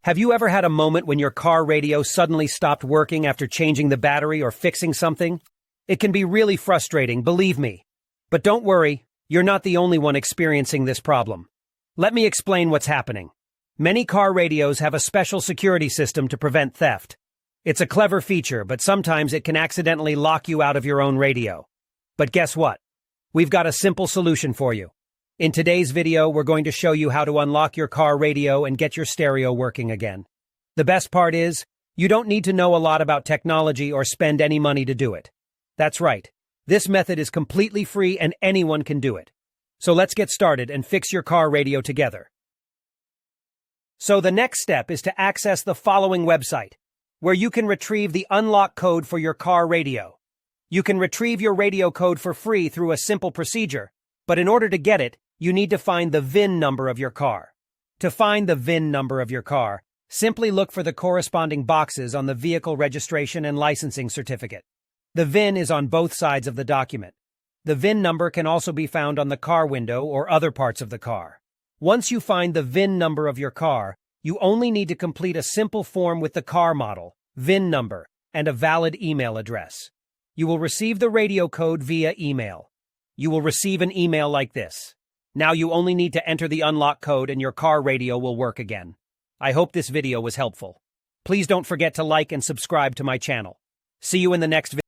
Have you ever had a moment when your car radio suddenly stopped working after changing the battery or fixing something? It can be really frustrating, believe me. But don't worry, you're not the only one experiencing this problem. Let me explain what's happening. Many car radios have a special security system to prevent theft. It's a clever feature, but sometimes it can accidentally lock you out of your own radio. But guess what? We've got a simple solution for you. In today's video, we're going to show you how to unlock your car radio and get your stereo working again. The best part is, you don't need to know a lot about technology or spend any money to do it. That's right. This method is completely free and anyone can do it. So let's get started and fix your car radio together. So the next step is to access the following website, where you can retrieve the unlock code for your car radio. You can retrieve your radio code for free through a simple procedure, but in order to get it, you need to find the VIN number of your car. To find the VIN number of your car, simply look for the corresponding boxes on the vehicle registration and licensing certificate. The VIN is on both sides of the document. The VIN number can also be found on the car window or other parts of the car. Once you find the VIN number of your car, you only need to complete a simple form with the car model, VIN number, and a valid email address. You will receive the radio code via email. You will receive an email like this. Now you only need to enter the unlock code and your car radio will work again. I hope this video was helpful. Please don't forget to like and subscribe to my channel. See you in the next video.